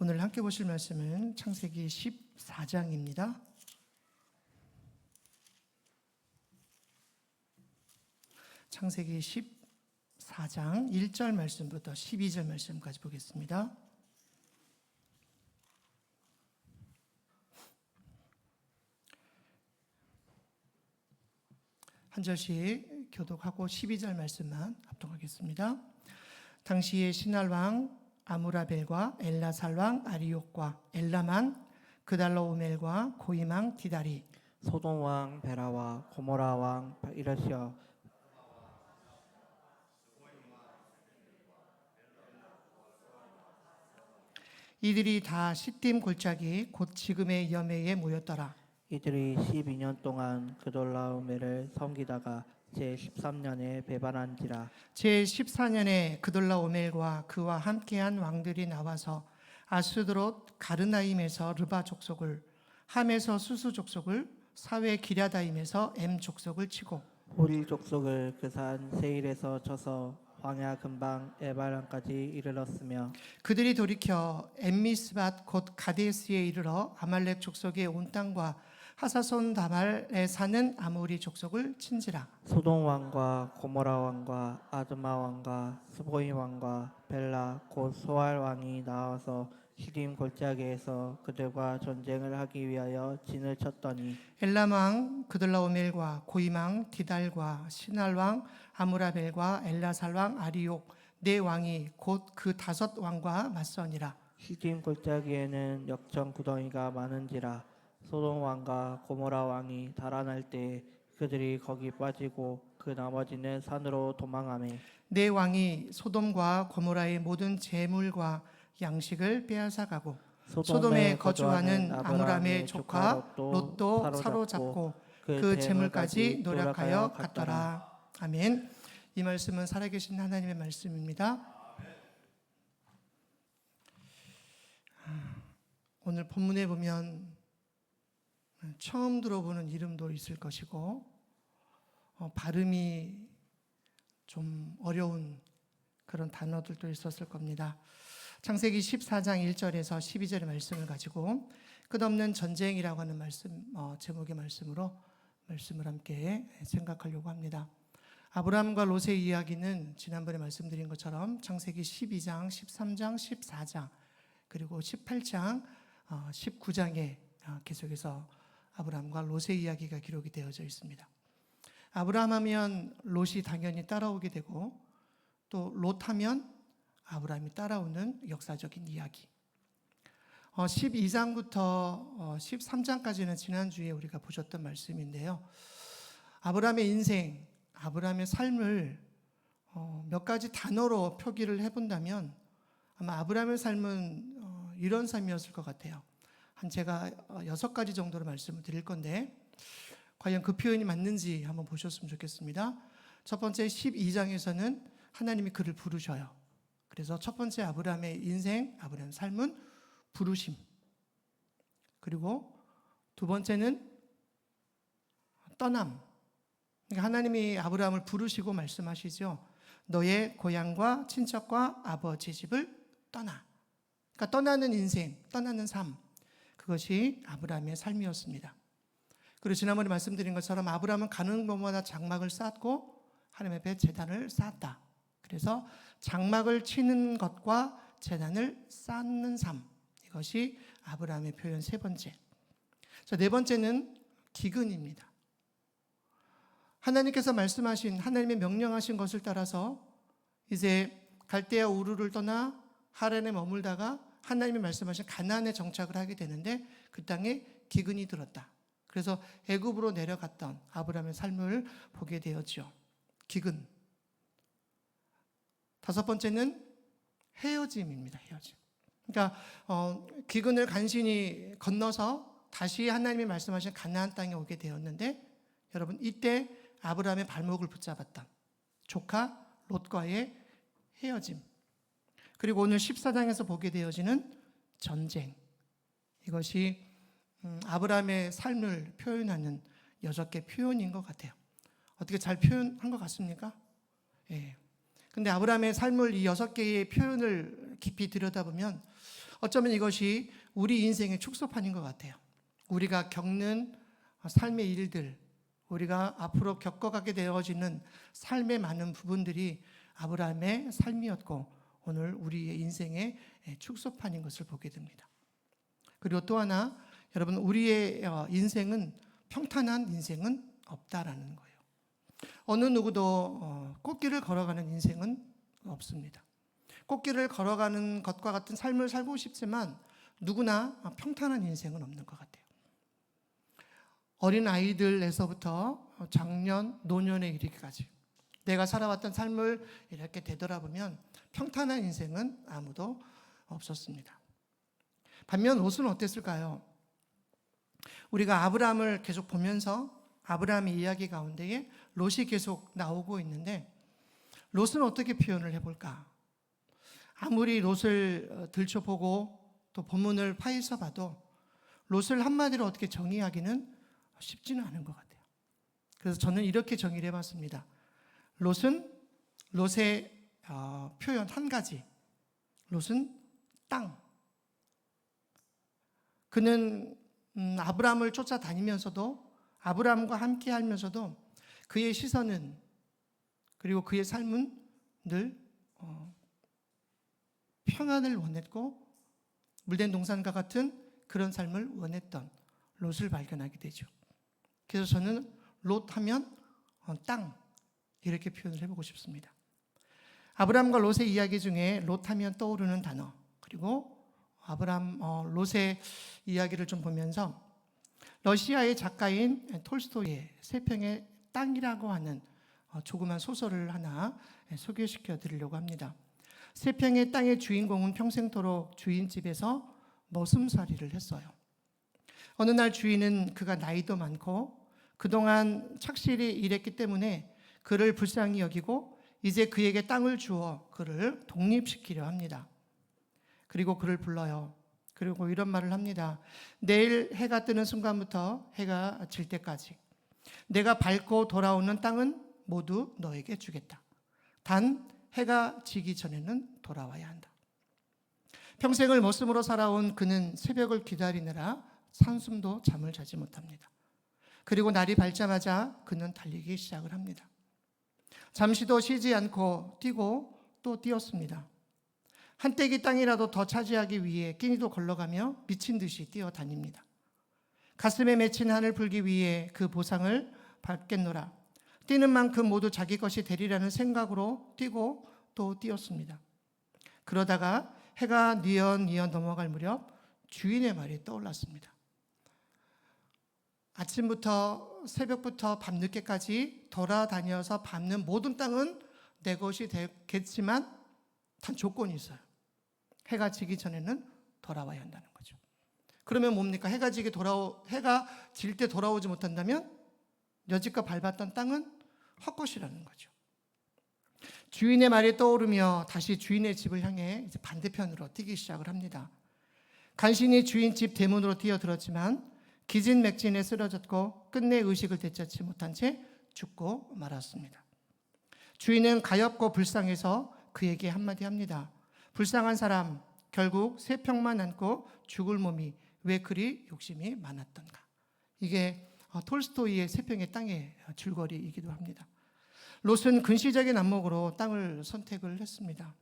오늘 함께 보실 말씀은 창세기 14장입니다. 창세기 14장 1절 말씀부터 12절 말씀까지 보겠습니다. 한 절씩 교독하고 12절 말씀만 합독하겠습니다. 당시에 시날 왕 아무라벨과 엘라살 왕 아리옥과 엘라만 그달라오멜과 고임 왕 디다리 소돔 왕 베라와 고모라 왕 이르시어 이들이 다 시딤 골짜기 곧 지금의 여매에 모였더라. 이들이 12년 동안 그돌라오멜을 섬기다가 제13년에 배반한지라. 제14년에 그돌라오멜과 그와 함께한 왕들이 나와서 아스드롯 가르나임에서 르바 족속을, 함에서 수수 족속을, 사회 기랴다임에서 엠 족속을 치고 호리 족속을 그 산 세일에서 쳐서 광야 근방 에발람까지 이르렀으며 그들이 돌이켜 엠미스밭 곧 가데스에 이르러 아말렉 족속의 온 땅과 하사손 다말에 사는 아모리 족속을 친지라. 소돔 왕과 고모라 왕과 아드마 왕과 스보임 왕과 벨라 곧 소알 왕이 나와서 시딤 골짜기에서 그들과 전쟁을 하기 위하여 진을 쳤더니 엘람 왕 그들라오멜과 고임 왕 디달과 시날 왕 아무라벨과 엘라살 왕 아리옥 네 왕이 곧 그 다섯 왕과 맞서니라. 시딤 골짜기에는 역청 구덩이가 많은지라. 소돔 왕과 고모라 왕이 달아날 때 그들이 거기 빠지고 그 나머지는 산으로 도망하매 네 왕이 소돔과 고모라의 모든 재물과 양식을 빼앗아가고 소돔에 거주하는 아므람의 조카 롯도 사로잡고 그 재물까지 노력하여 갔더라. 아멘. 이 말씀은 살아계신 하나님의 말씀입니다. 오늘 본문에 보면 처음 들어보는 이름도 있을 것이고 발음이 좀 어려운 그런 단어들도 있었을 겁니다. 창세기 14장 1절에서 12절의 말씀을 가지고 끝없는 전쟁이라고 하는 말씀, 제목의 말씀으로 말씀을 함께 생각하려고 합니다. 아브라함과 롯의 이야기는 지난번에 말씀드린 것처럼 창세기 12장, 13장, 14장 그리고 18장, 19장에 계속해서 아브라함과 롯의 이야기가 기록이 되어져 있습니다. 아브라함 하면 롯이 당연히 따라오게 되고 또 롯 하면 아브라함이 따라오는 역사적인 이야기. 12장부터 13장까지는 지난주에 우리가 보셨던 말씀인데요. 아브라함의 인생, 아브라함의 삶을 몇 가지 단어로 표기를 해본다면 아마 아브라함의 삶은 이런 삶이었을 것 같아요. 한 제가 6가지 정도로 말씀을 드릴 건데 과연 그 표현이 맞는지 한번 보셨으면 좋겠습니다. 첫 번째 12장에서는 하나님이 그를 부르셔요. 그래서 첫 번째 아브라함의 인생, 아브라함의 삶은 부르심. 그리고 두 번째는 떠남. 그러니까 하나님이 아브라함을 부르시고 말씀하시죠. 너의 고향과 친척과 아버지 집을 떠나. 그러니까 떠나는 인생, 떠나는 삶. 그것이 아브라함의 삶이었습니다. 그리고 지난번에 말씀드린 것처럼 아브라함은 가는 곳마다 장막을 쌓고 하나님 앞에 제단을 쌓았다. 그래서 장막을 치는 것과 제단을 쌓는 삶. 이것이 아브라함의 표현 세 번째. 네 번째는 기근입니다. 하나님께서 말씀하신, 하나님의 명령하신 것을 따라서 이제 갈대아 우르를 떠나 하란에 머물다가 하나님이 말씀하신 가나안에 정착을 하게 되는데 그 땅에 기근이 들었다. 그래서 애굽으로 내려갔던 아브라함의 삶을 보게 되었죠. 기근. 다섯 번째는 헤어짐입니다. 헤어짐. 그러니까 기근을 간신히 건너서 다시 하나님이 말씀하신 가나안 땅에 오게 되었는데 여러분 이때 아브라함의 발목을 붙잡았던 조카 롯과의 헤어짐. 그리고 오늘 14장에서 보게 되어지는 전쟁. 이것이 아브라함의 삶을 표현하는 6개 표현인 것 같아요. 어떻게 잘 표현한 것 같습니까? 예. 근데 아브라함의 삶을 이 6개의 표현을 깊이 들여다보면 어쩌면 이것이 우리 인생의 축소판인 것 같아요. 우리가 겪는 삶의 일들, 우리가 앞으로 겪어가게 되어지는 삶의 많은 부분들이 아브라함의 삶이었고 오늘 우리의 인생의 축소판인 것을 보게 됩니다. 그리고 또 하나, 여러분, 우리의 인생은 평탄한 인생은 없다라는 거예요. 어느 누구도 꽃길을 걸어가는 인생은 없습니다. 꽃길을 걸어가는 것과 같은 삶을 살고 싶지만 누구나 평탄한 인생은 없는 것 같아요. 어린 아이들에서부터 장년, 노년에 이르기까지 내가 살아왔던 삶을 이렇게 되돌아보면 평탄한 인생은 아무도 없었습니다. 반면 롯은 어땠을까요? 우리가 아브라함을 계속 보면서 아브라함의 이야기 가운데에 롯이 계속 나오고 있는데 롯은 어떻게 표현을 해볼까? 아무리 롯을 들춰보고 또 본문을 파헤쳐 봐도 롯을 한마디로 어떻게 정의하기는 쉽지는 않은 것 같아요. 그래서 저는 이렇게 정의를 해봤습니다. 롯의 표현 한 가지. 롯은 땅. 그는 아브라함을 쫓아다니면서도 아브라함과 함께 하면서도 그의 시선은 그리고 그의 삶은 늘 평안을 원했고 물된 동산과 같은 그런 삶을 원했던 롯을 발견하게 되죠. 그래서 저는 롯 하면 땅 이렇게 표현을 해보고 싶습니다. 아브라함과 롯의 이야기 중에 롯 하면 떠오르는 단어 그리고 롯의 이야기를 좀 보면서 러시아의 작가인 톨스토이의 세평의 땅이라고 하는 조그만 소설을 하나 소개시켜 드리려고 합니다. 세평의 땅의 주인공은 평생토록 주인집에서 머슴살이를 했어요. 어느 날 주인은 그가 나이도 많고 그동안 착실히 일했기 때문에 그를 불쌍히 여기고 이제 그에게 땅을 주어 그를 독립시키려 합니다. 그리고 그를 불러요. 그리고 이런 말을 합니다. 내일 해가 뜨는 순간부터 해가 질 때까지 내가 밟고 돌아오는 땅은 모두 너에게 주겠다. 단 해가 지기 전에는 돌아와야 한다. 평생을 머슴으로 살아온 그는 새벽을 기다리느라 산숨도 잠을 자지 못합니다. 그리고 날이 밝자마자 그는 달리기 시작을 합니다. 잠시도 쉬지 않고 뛰고 또 뛰었습니다. 한 떼기 땅이라도 더 차지하기 위해 끼니도 걸러가며 미친 듯이 뛰어다닙니다. 가슴에 맺힌 한을 풀기 위해 그 보상을 받겠노라. 뛰는 만큼 모두 자기 것이 되리라는 생각으로 뛰고 또 뛰었습니다. 그러다가 해가 뉘엿뉘엿 넘어갈 무렵 주인의 말이 떠올랐습니다. 아침부터 새벽부터 밤늦게까지 돌아다녀서 밟는 모든 땅은 내 것이 되겠지만 단 조건이 있어요. 해가 지기 전에는 돌아와야 한다는 거죠. 그러면 뭡니까? 해가 질 때 돌아오지 못한다면 여지껏 밟았던 땅은 헛것이라는 거죠. 주인의 말이 떠오르며 다시 주인의 집을 향해 이제 반대편으로 뛰기 시작을 합니다. 간신히 주인 집 대문으로 뛰어들었지만 기진맥진에 쓰러졌고 끝내 의식을 되찾지 못한 채 죽고 말았습니다. 주인은 가엾고 불쌍해서 그에게 한마디 합니다. 불쌍한 사람, 결국 새 평만 안고 죽을 몸이 왜 그리 욕심이 많았던가. 이게 톨스토이의 세평의 땅의 줄거리이기도 합니다. 롯은 근시적인 안목으로 땅을 선택을 했습니다.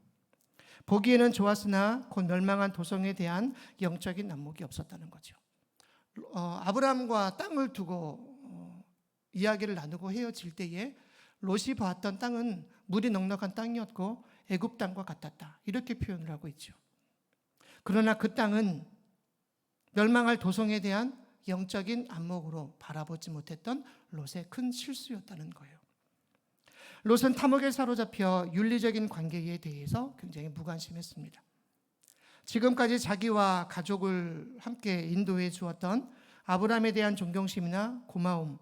보기에는 좋았으나 곧 멸망한 도성에 대한 영적인 안목이 없었다는 거죠. 아브라함과 땅을 두고 이야기를 나누고 헤어질 때에 롯이 봤던 땅은 물이 넉넉한 땅이었고 애굽 땅과 같았다. 이렇게 표현을 하고 있죠. 그러나 그 땅은 멸망할 도성에 대한 영적인 안목으로 바라보지 못했던 롯의 큰 실수였다는 거예요. 롯은 탐욕에 사로잡혀 윤리적인 관계에 대해서 굉장히 무관심했습니다. 지금까지 자기와 가족을 함께 인도해 주었던 아브라함에 대한 존경심이나 고마움,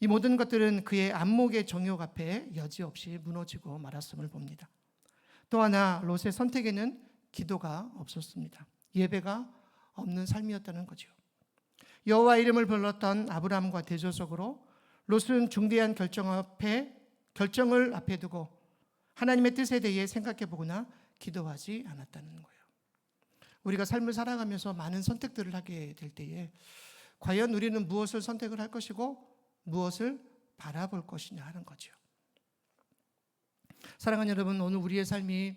이 모든 것들은 그의 안목의 정욕 앞에 여지없이 무너지고 말았음을 봅니다. 또 하나 롯의 선택에는 기도가 없었습니다. 예배가 없는 삶이었다는 거죠. 여호와 이름을 불렀던 아브라함과 대조적으로 롯은 중대한 결정을 앞에 두고 하나님의 뜻에 대해 생각해 보거나 기도하지 않았다는 거예요. 우리가 삶을 살아가면서 많은 선택들을 하게 될 때에 과연 우리는 무엇을 선택을 할 것이고 무엇을 바라볼 것이냐 하는 거죠. 사랑하는 여러분, 오늘 우리의 삶이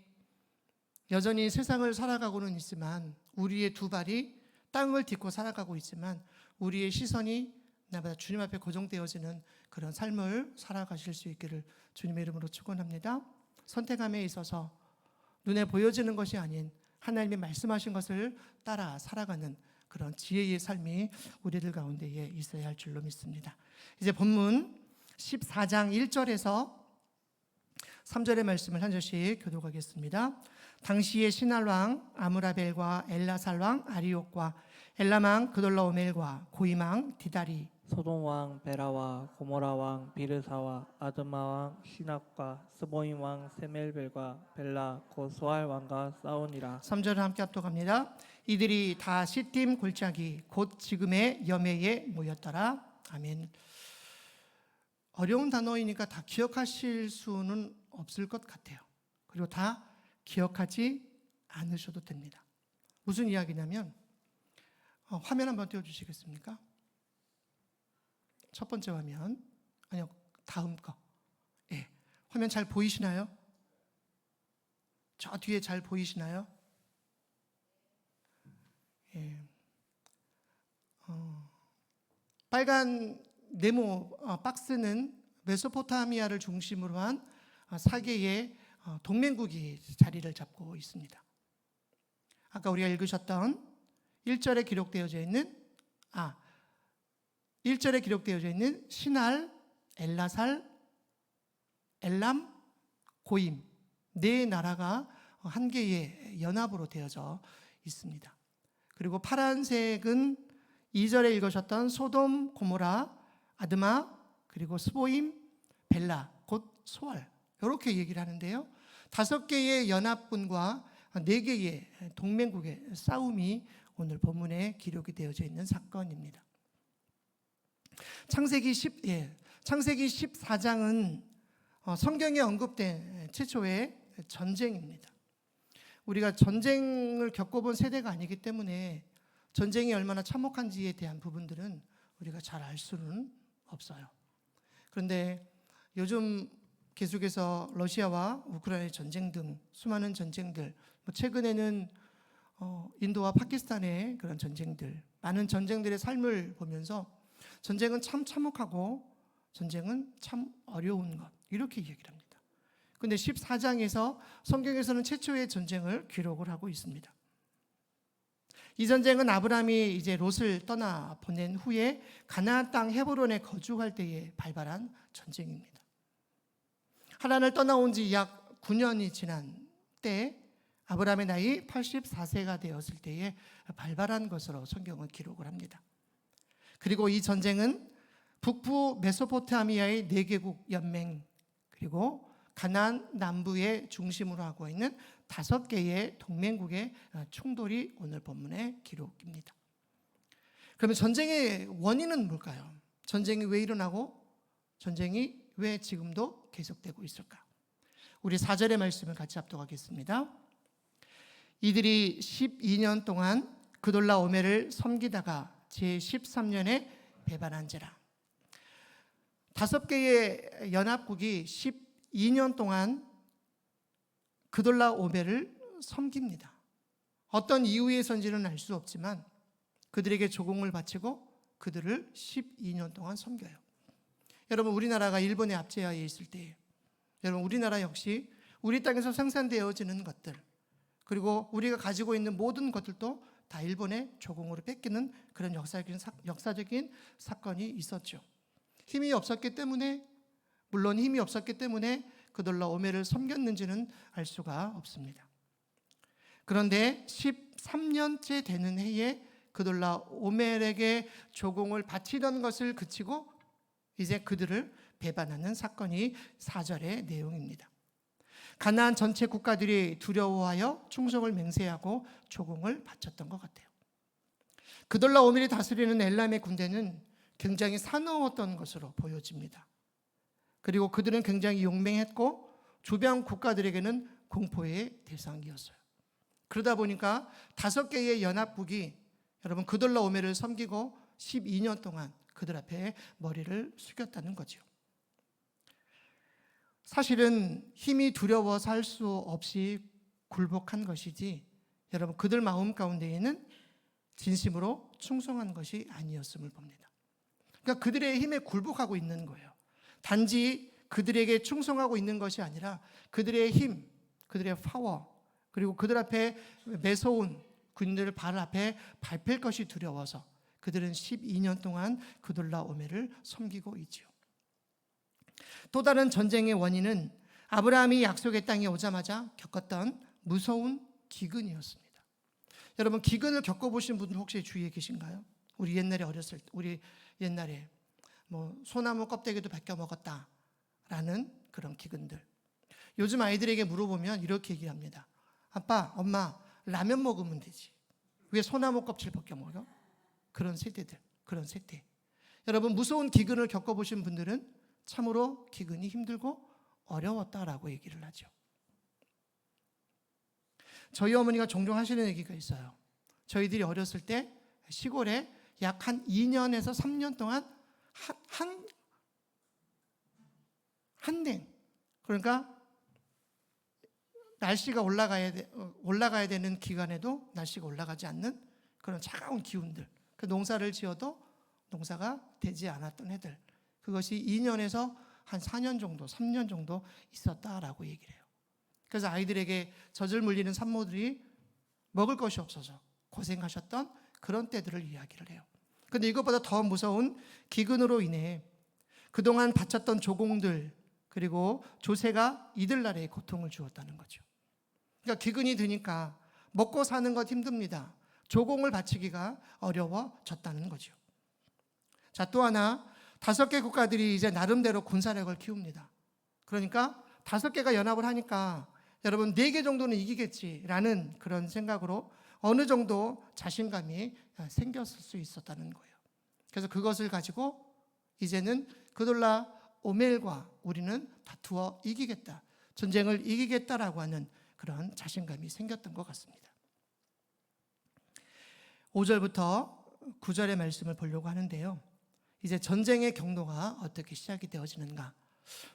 여전히 세상을 살아가고는 있지만 우리의 두 발이 땅을 딛고 살아가고 있지만 우리의 시선이 나보다 주님 앞에 고정되어지는 그런 삶을 살아가실 수 있기를 주님의 이름으로 축원합니다. 선택함에 있어서 눈에 보여지는 것이 아닌 하나님이 말씀하신 것을 따라 살아가는 그런 지혜의 삶이 우리들 가운데에 있어야 할 줄로 믿습니다. 이제 본문 14장 1절에서 3절의 말씀을 한 절씩 교독하겠습니다. 당시의 시날왕 아므라벨과 엘라살왕 아리옥과 엘람왕 그돌라오멜과 고임왕 디다리 소돔 왕 베라와 고모라 왕 비르사와 아드마 왕 시납과 스보임 왕 세멜벨과 벨라 곧 소알 왕과 싸우니라. 3절을 함께 합독합니다. 이들이 다 시팀 골짜기 곧 지금의 여매에 모였더라. 아멘. 어려운 단어이니까 다 기억하실 수는 없을 것 같아요. 그리고 다 기억하지 않으셔도 됩니다. 무슨 이야기냐면 화면 한번 띄워주시겠습니까? 첫 번째 화면, 아니요, 다음 거. 예, 화면 잘 보이시나요? 저 뒤에 잘 보이시나요? 예. 빨간 네모 박스는 메소포타미아를 중심으로 한 4개의 동맹국이 자리를 잡고 있습니다. 아까 우리가 읽으셨던 1절에 기록되어져 있는 시날, 엘라살, 엘람, 고임 네 나라가 한 개의 연합으로 되어져 있습니다. 그리고 파란색은 2절에 읽으셨던 소돔, 고모라, 아드마, 그리고 스보임, 벨라, 곧 소알 이렇게 얘기를 하는데요. 5개의 연합군과 4개의 동맹국의 싸움이 오늘 본문에 기록이 되어져 있는 사건입니다. 창세기 14장은 성경에 언급된 최초의 전쟁입니다. 우리가 전쟁을 겪어본 세대가 아니기 때문에 전쟁이 얼마나 참혹한지에 대한 부분들은 우리가 잘 알 수는 없어요. 그런데 요즘 계속해서 러시아와 우크라이나의 전쟁 등 수많은 전쟁들, 최근에는 인도와 파키스탄의 그런 전쟁들, 많은 전쟁들의 삶을 보면서 전쟁은 참 참혹하고 전쟁은 참 어려운 것, 이렇게 얘기를 합니다. 그런데 14장에서 성경에서는 최초의 전쟁을 기록을 하고 있습니다. 이 전쟁은 아브라함이 이제 롯을 떠나 보낸 후에 가나안 땅 헤브론에 거주할 때에 발발한 전쟁입니다. 하란을 떠나온 지 약 9년이 지난 때 아브라함의 나이 84세가 되었을 때에 발발한 것으로 성경은 기록을 합니다. 그리고 이 전쟁은 북부 메소포타미아의 4개국 연맹 그리고 가나안 남부의 중심으로 하고 있는 5개의 동맹국의 충돌이 오늘 본문의 기록입니다. 그러면 전쟁의 원인은 뭘까요? 전쟁이 왜 일어나고 전쟁이 왜 지금도 계속되고 있을까? 우리 4절의 말씀을 같이 합독하겠습니다. 이들이 12년 동안 그돌라오멜을 섬기다가 제13년에 배반한지라. 5개의 연합국이 12년 동안 그돌라오멜을 섬깁니다. 어떤 이유에서인지는 알 수 없지만 그들에게 조공을 바치고 그들을 12년 동안 섬겨요. 여러분, 우리나라가 일본의 압제하에 있을 때 여러분, 우리나라 역시 우리 땅에서 생산되어지는 것들 그리고 우리가 가지고 있는 모든 것들도 다 일본의 조공으로 뺏기는 그런 역사적인 사건이 있었죠. 힘이 없었기 때문에 그돌라오멜을 섬겼는지는 알 수가 없습니다. 그런데 13년째 되는 해에 그돌라오멜에게 조공을 바치던 것을 그치고 이제 그들을 배반하는 사건이 4절의 내용입니다. 가나안 전체 국가들이 두려워하여 충성을 맹세하고 조공을 바쳤던 것 같아요. 그돌라오멜이 다스리는 엘람의 군대는 굉장히 사나웠던 것으로 보여집니다. 그리고 그들은 굉장히 용맹했고 주변 국가들에게는 공포의 대상이었어요. 그러다 보니까 5개의 연합국이 여러분 그돌라오멜을 섬기고 12년 동안 그들 앞에 머리를 숙였다는 거죠. 사실은 힘이 두려워서 할 수 없이 굴복한 것이지 여러분 그들 마음 가운데에는 진심으로 충성한 것이 아니었음을 봅니다. 그러니까 그들의 힘에 굴복하고 있는 거예요. 단지 그들에게 충성하고 있는 것이 아니라 그들의 힘, 그들의 파워, 그리고 그들 앞에 매서운 군인들을 발 앞에 밟힐 것이 두려워서 그들은 12년 동안 그돌라오멜을 섬기고 있지요. 또 다른 전쟁의 원인은 아브라함이 약속의 땅에 오자마자 겪었던 무서운 기근이었습니다. 여러분 기근을 겪어보신 분들 혹시 주위에 계신가요? 우리 옛날에 어렸을 때, 우리 옛날에 뭐 소나무 껍데기도 벗겨 먹었다라는 그런 기근들. 요즘 아이들에게 물어보면 이렇게 얘기합니다. 아빠, 엄마, 라면 먹으면 되지. 왜 소나무 껍질 벗겨 먹어? 그런 세대들, 그런 세대. 여러분 무서운 기근을 겪어보신 분들은 참으로 기근이 힘들고 어려웠다라고 얘기를 하죠. 저희 어머니가 종종 하시는 얘기가 있어요. 저희들이 어렸을 때 시골에 약 한 2년에서 3년 동안 한 댕, 그러니까 날씨가 올라가야 되는 기간에도 날씨가 올라가지 않는 그런 차가운 기운들, 그 농사를 지어도 농사가 되지 않았던 해들, 그것이 2년에서 한 4년 정도, 3년 정도 있었다라고 얘기를 해요. 그래서 아이들에게 젖을 물리는 산모들이 먹을 것이 없어서 고생하셨던 그런 때들을 이야기를 해요. 그런데 이것보다 더 무서운 기근으로 인해 그동안 바쳤던 조공들 그리고 조세가 이들날에 고통을 주었다는 거죠. 그러니까 기근이 드니까 먹고 사는 것 힘듭니다. 조공을 바치기가 어려워졌다는 거죠. 자, 또 하나 5개 국가들이 이제 나름대로 군사력을 키웁니다. 그러니까 5개가 연합을 하니까 여러분 4개 정도는 이기겠지라는 그런 생각으로 어느 정도 자신감이 생겼을 수 있었다는 거예요. 그래서 그것을 가지고 이제는 그돌라오멜과 우리는 다투어 이기겠다, 전쟁을 이기겠다라고 하는 그런 자신감이 생겼던 것 같습니다. 5절부터 9절의 말씀을 보려고 하는데요. 이제 전쟁의 경로가 어떻게 시작이 되어지는가,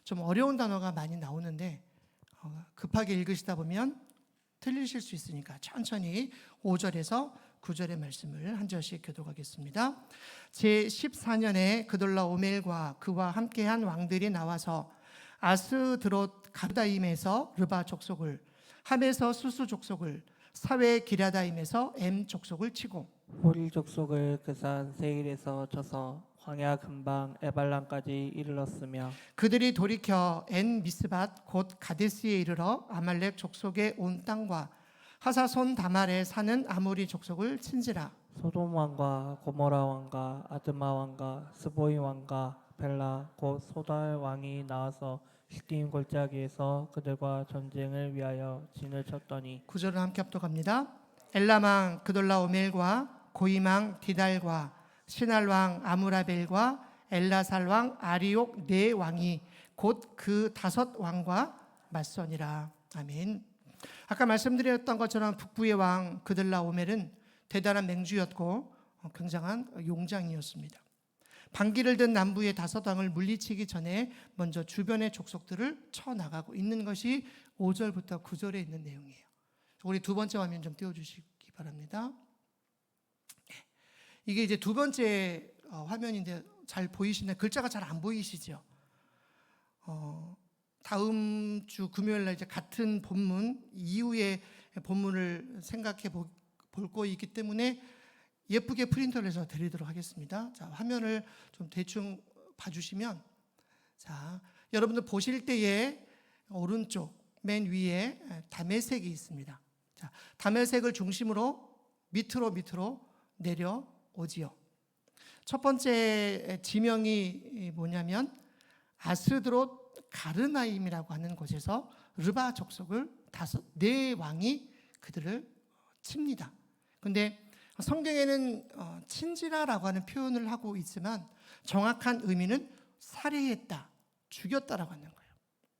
좀 어려운 단어가 많이 나오는데 급하게 읽으시다 보면 틀리실 수 있으니까 천천히 5절에서 9절의 말씀을 한 절씩 교독하겠습니다. 제14년에 그돌라오멜과 그와 함께한 왕들이 나와서 아스드롯 가르다임에서 르바 족속을, 함에서 수수 족속을, 사웨 기랴다임에서 엠 족속을 치고 호리 족속을 그 산 세일에서 쳐서 광야 근방 에발람까지 이르렀으며 그들이 돌이켜 엔 미스밧 곧 가데스에 이르러 아말렉 족속의 온 땅과 하사손 다말에 사는 아모리 족속을 친지라. 소돔 왕과 고모라 왕과 아드마 왕과 스보이 왕과 벨라 곧 소달 왕이 나와서 시딤 골짜기에서 그들과 전쟁을 위하여 진을 쳤더니. 9절을 함께 합독합니다. 엘람왕 그돌라오멜과 고임왕 디달과 시날왕 아무라벨과 엘라살왕 아리옥 네 왕이 곧 그 5왕과 맞서니라. 아멘. 아까 말씀드렸던 것처럼 북부의 왕 그돌라오멜은 대단한 맹주였고 굉장한 용장이었습니다. 반기를 든 남부의 5왕을 물리치기 전에 먼저 주변의 족속들을 쳐나가고 있는 것이 5절부터 9절에 있는 내용이에요. 우리 두 번째 화면 좀 띄워주시기 바랍니다. 이게 이제 두 번째 화면인데 잘 보이시나요? 글자가 잘 안 보이시죠? 다음 주 금요일 날 이제 같은 본문 이후의 본문을 생각해 볼 거이기 때문에 예쁘게 프린터를 해서 드리도록 하겠습니다. 자, 화면을 좀 대충 봐주시면, 자, 여러분들 보실 때에 오른쪽 맨 위에 다메섹이 있습니다. 자, 다메섹을 중심으로 밑으로 내려오지요. 첫 번째 지명이 뭐냐면 아스드롯 가르나임이라고 하는 곳에서 르바 족속을 4왕이 그들을 칩니다. 근데 성경에는 친지라라고 하는 표현을 하고 있지만 정확한 의미는 살해했다, 죽였다라고 하는 거예요.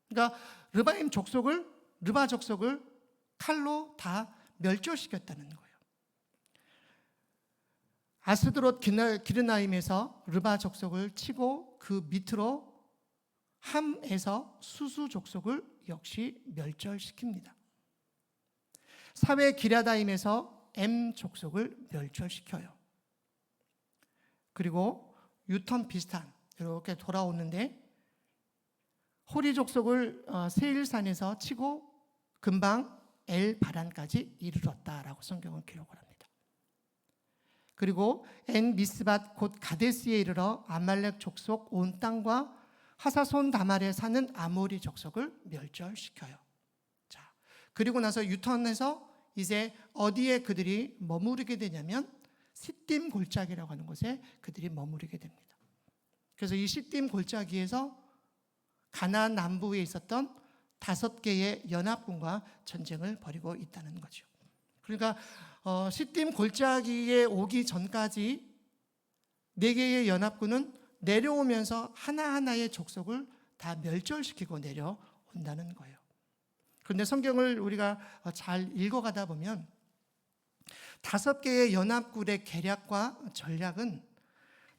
그러니까 르바 족속을 칼로 다 멸절시켰다는 거예요. 아스드롯 기르나임에서 르바 족속을 치고 그 밑으로 함에서 수수 족속을 역시 멸절시킵니다. 사회 기랴다임에서 M 족속을 멸절시켜요. 그리고 유턴 비슷한 이렇게 돌아오는데 호리 족속을 세일산에서 치고 금방 엘 바란까지 이르렀다라고 성경은 기록을 합니다. 그리고 엔 미스밧 곧 가데스에 이르러 아말렉 족속 온 땅과 하사손 다말에 사는 아모리 족속을 멸절시켜요. 자, 그리고 나서 유턴해서 이제 어디에 그들이 머무르게 되냐면 시딤 골짜기라고 하는 곳에 그들이 머무르게 됩니다. 그래서 이 시딤 골짜기에서 가나안 남부에 있었던 5개의 연합군과 전쟁을 벌이고 있다는 거죠. 그러니까 시딤 골짜기에 오기 전까지 4개의 연합군은 내려오면서 하나하나의 족속을 다 멸절시키고 내려온다는 거예요. 그런데 성경을 우리가 잘 읽어가다 보면 5개의 연합군의 계략과 전략은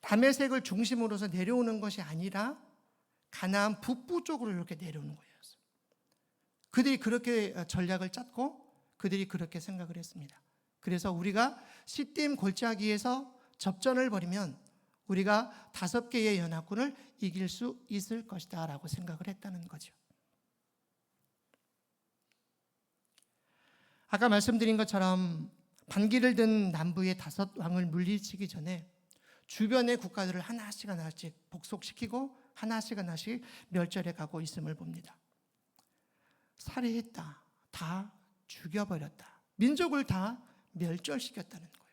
다메섹을 중심으로서 내려오는 것이 아니라 가나안 북부 쪽으로 이렇게 내려오는 거예요. 그들이 그렇게 전략을 짰고 그들이 그렇게 생각을 했습니다. 그래서 우리가 시딤 골짜기에서 접전을 벌이면 우리가 5개의 연합군을 이길 수 있을 것이다 라고 생각을 했다는 거죠. 아까 말씀드린 것처럼 반기를 든 남부의 5왕을 물리치기 전에 주변의 국가들을 하나씩 복속시키고 하나씩 멸절해 가고 있음을 봅니다. 살해했다. 다 죽여버렸다. 민족을 다 멸절시켰다는 거예요.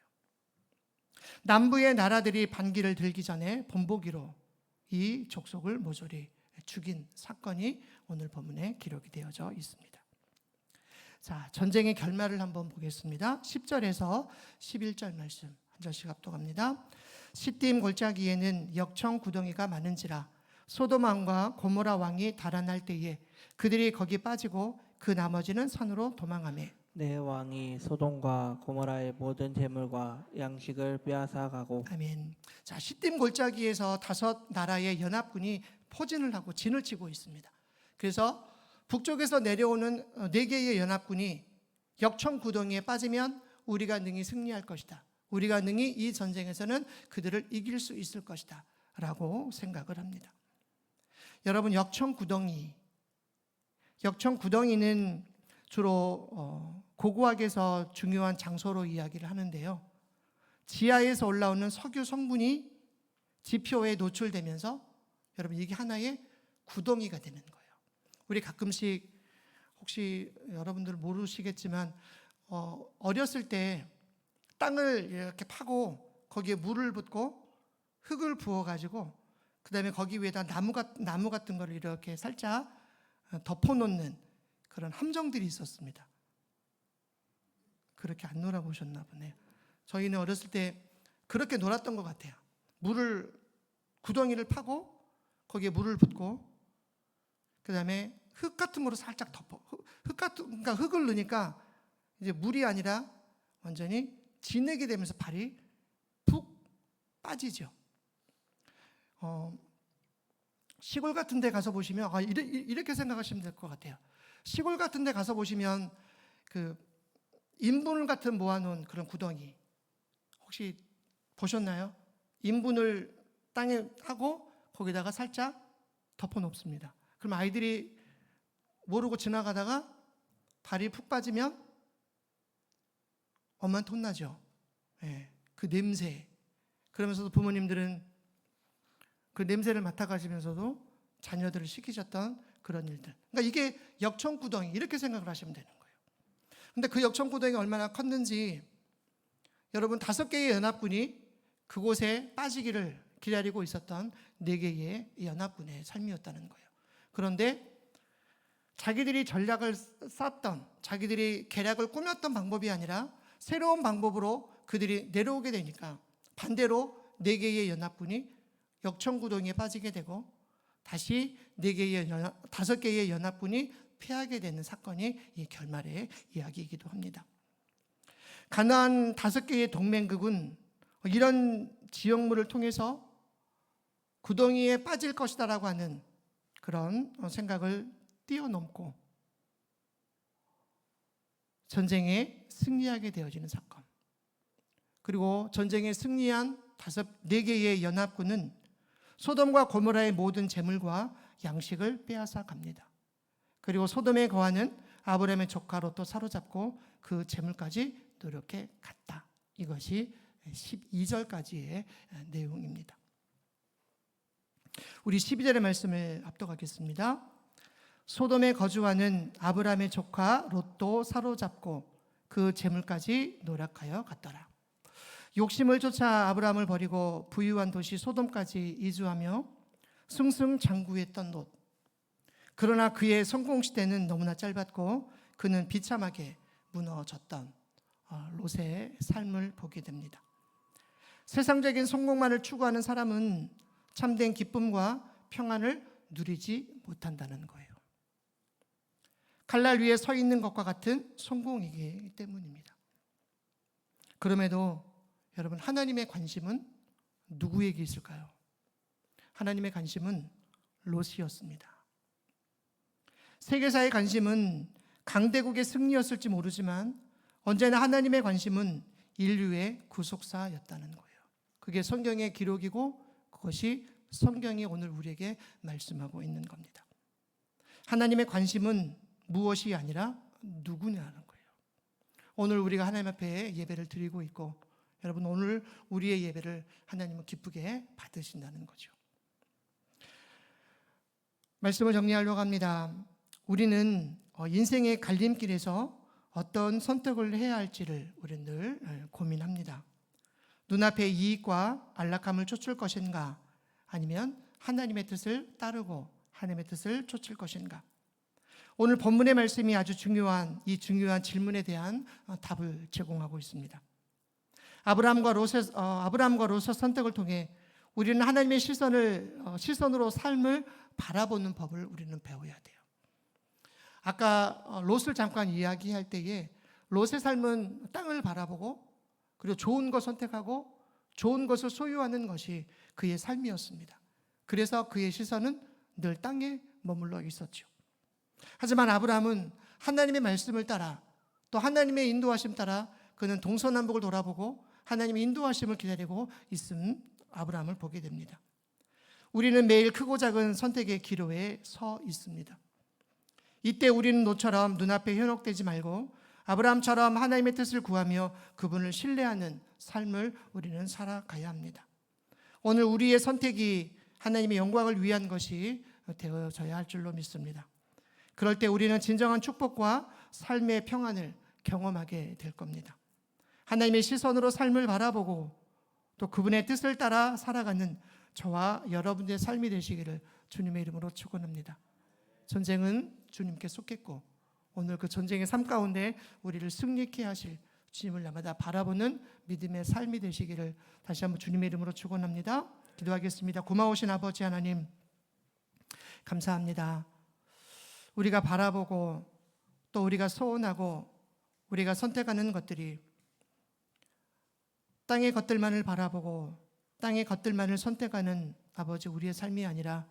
남부의 나라들이 반기를 들기 전에 본보기로 이 족속을 모조리 죽인 사건이 오늘 본문에 기록이 되어져 있습니다. 자, 전쟁의 결말을 한번 보겠습니다. 10절에서 11절 말씀 한 절씩 합독합니다. 시딤 골짜기에는 역청 구덩이가 많은지라 소돔 왕과 고모라 왕이 달아날 때에 그들이 거기 빠지고 그 나머지는 산으로 도망하매 내 왕이 소돔과 고모라의 모든 재물과 양식을 빼앗아 가고. 아멘. 자, 시딤 골짜기에서 5 나라의 연합군이 포진을 하고 진을 치고 있습니다. 그래서 북쪽에서 내려오는 4개의 연합군이 역청 구덩이에 빠지면 우리가 능히 승리할 것이다. 우리가 능히 이 전쟁에서는 그들을 이길 수 있을 것이다 라고 생각을 합니다. 여러분, 역청 구덩이는 주로 고고학에서 중요한 장소로 이야기를 하는데요. 지하에서 올라오는 석유 성분이 지표에 노출되면서 여러분 이게 하나의 구덩이가 되는 거예요. 우리 가끔씩 혹시 여러분들 모르시겠지만 어렸을 때 땅을 이렇게 파고 거기에 물을 붓고 흙을 부어가지고 그 다음에 거기 위에다 나무 같은 거를 이렇게 살짝 덮어놓는 그런 함정들이 있었습니다. 그렇게 안 놀아보셨나 보네요. 저희는 어렸을 때 그렇게 놀았던 것 같아요. 구덩이를 파고 거기에 물을 붓고 그 다음에 흙 같은 거로 살짝 덮어. 그러니까 흙을 넣으니까 이제 물이 아니라 완전히 진흙이 되면서 발이 푹 빠지죠. 시골 같은 데 가서 보시면 이렇게 생각하시면 될 것 같아요. 시골 같은 데 가서 보시면 그 인분 같은 모아놓은 그런 구덩이 혹시 보셨나요? 인분을 땅에 하고 거기다가 살짝 덮어놓습니다. 그럼 아이들이 모르고 지나가다가 발이 푹 빠지면 엄마한테 혼나죠. 네, 그 냄새. 그러면서도 부모님들은 그 냄새를 맡아가시면서도 자녀들을 시키셨던 그런 일들. 그러니까 이게 역청구덩이 이렇게 생각을 하시면 되는 거예요. 근데 그 역청구덩이가 얼마나 컸는지 여러분 5개의 연합군이 그곳에 빠지기를 기다리고 있었던 4개의 연합군의 삶이었다는 거예요. 그런데 자기들이 전략을 쌌던 자기들이 계략을 꾸몄던 방법이 아니라 새로운 방법으로 그들이 내려오게 되니까 반대로 4개의 연합군이 역청구덩이에 빠지게 되고 다시 5개의 연합군이 패하게 되는 사건이 이 결말의 이야기이기도 합니다. 가나안 5개의 동맹국은 이런 지형물을 통해서 구덩이에 빠질 것이다라고 하는 그런 생각을 뛰어넘고 전쟁에 승리하게 되어지는 사건. 그리고 전쟁에 승리한 4개의 연합군은 소돔과 고모라의 모든 재물과 양식을 빼앗아 갑니다. 그리고 소돔에 거하는 아브라함의 조카 롯도 사로잡고 그 재물까지 노력해 갔다. 이것이 12절까지의 내용입니다. 우리 12절의 말씀을 압독하겠습니다. 소돔에 거주하는 아브라함의 조카 롯도 사로잡고 그 재물까지 노력하여 갔더라. 욕심을 쫓아 아브라함을 버리고 부유한 도시 소돔까지 이주하며 승승장구했던 롯. 그러나 그의 성공 시대는 너무나 짧았고 그는 비참하게 무너졌던 롯의 삶을 보게 됩니다. 세상적인 성공만을 추구하는 사람은 참된 기쁨과 평안을 누리지 못한다는 거예요. 칼날 위에 서 있는 것과 같은 성공이기 때문입니다. 그럼에도 여러분, 하나님의 관심은 누구에게 있을까요? 하나님의 관심은 롯이었습니다. 세계사의 관심은 강대국의 승리였을지 모르지만 언제나 하나님의 관심은 인류의 구속사였다는 거예요. 그게 성경의 기록이고 그것이 성경이 오늘 우리에게 말씀하고 있는 겁니다. 하나님의 관심은 무엇이 아니라 누구냐는 거예요. 오늘 우리가 하나님 앞에 예배를 드리고 있고 여러분, 오늘 우리의 예배를 하나님은 기쁘게 받으신다는 거죠. 말씀을 정리하려고 합니다. 우리는 인생의 갈림길에서 어떤 선택을 해야 할지를 우리는 늘 고민합니다. 눈앞의 이익과 안락함을 쫓을 것인가, 아니면 하나님의 뜻을 따르고 하나님의 뜻을 쫓을 것인가. 오늘 본문의 말씀이 아주 중요한 이 중요한 질문에 대한 답을 제공하고 있습니다. 아브라함과 롯의 선택을 통해 우리는 하나님의 시선으로 삶을 바라보는 법을 우리는 배워야 돼요. 아까 롯을 잠깐 이야기할 때에 롯의 삶은 땅을 바라보고 그리고 좋은 것 선택하고 좋은 것을 소유하는 것이 그의 삶이었습니다. 그래서 그의 시선은 늘 땅에 머물러 있었죠. 하지만 아브라함은 하나님의 말씀을 따라 또 하나님의 인도하심 따라 그는 동서남북을 돌아보고 하나님의 인도하심을 기다리고 있음 아브라함을 보게 됩니다. 우리는 매일 크고 작은 선택의 기로에 서 있습니다. 이때 우리는 롯처럼 눈앞에 현혹되지 말고 아브라함처럼 하나님의 뜻을 구하며 그분을 신뢰하는 삶을 우리는 살아가야 합니다. 오늘 우리의 선택이 하나님의 영광을 위한 것이 되어져야 할 줄로 믿습니다. 그럴 때 우리는 진정한 축복과 삶의 평안을 경험하게 될 겁니다. 하나님의 시선으로 삶을 바라보고 또 그분의 뜻을 따라 살아가는 저와 여러분의 삶이 되시기를 주님의 이름으로 축원합니다. 전쟁은 주님께 속했고 오늘 그 전쟁의 삶 가운데 우리를 승리케 하실 주님을 날마다 바라보는 믿음의 삶이 되시기를 다시 한번 주님의 이름으로 축원합니다. 기도하겠습니다. 고마우신 아버지 하나님, 감사합니다. 우리가 바라보고 또 우리가 소원하고 우리가 선택하는 것들이 땅의 것들만을 바라보고 땅의 것들만을 선택하는 아버지 우리의 삶이 아니라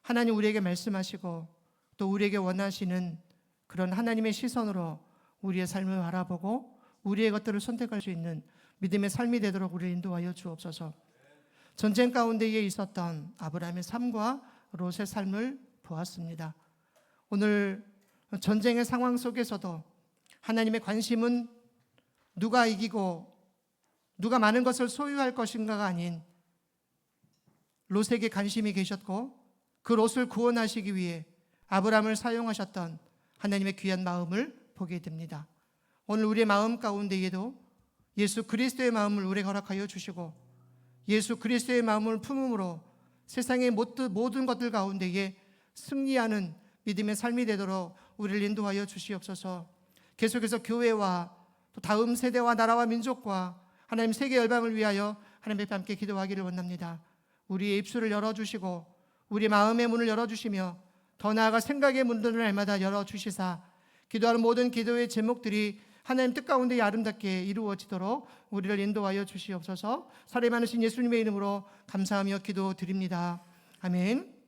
하나님 우리에게 말씀하시고 또 우리에게 원하시는 그런 하나님의 시선으로 우리의 삶을 바라보고 우리의 것들을 선택할 수 있는 믿음의 삶이 되도록 우리를 인도하여 주옵소서. 전쟁 가운데에 있었던 아브라함의 삶과 롯의 삶을 보았습니다. 오늘 전쟁의 상황 속에서도 하나님의 관심은 누가 이기고 누가 많은 것을 소유할 것인가가 아닌 롯에게 관심이 계셨고 그 롯을 구원하시기 위해 아브라함을 사용하셨던 하나님의 귀한 마음을 보게 됩니다. 오늘 우리의 마음 가운데에도 예수 그리스도의 마음을 우리에게 허락하여 주시고 예수 그리스도의 마음을 품음으로 세상의 모든 것들 가운데에 승리하는 믿음의 삶이 되도록 우리를 인도하여 주시옵소서. 계속해서 교회와 또 다음 세대와 나라와 민족과 하나님 세계 열방을 위하여 하나님 앞에 함께 기도하기를 원합니다. 우리의 입술을 열어주시고 우리 마음의 문을 열어주시며 더 나아가 생각의 문들을 날마다 열어주시사 기도하는 모든 기도의 제목들이 하나님 뜻 가운데 아름답게 이루어지도록 우리를 인도하여 주시옵소서. 사랑이 많으신 예수님의 이름으로 감사하며 기도드립니다. 아멘.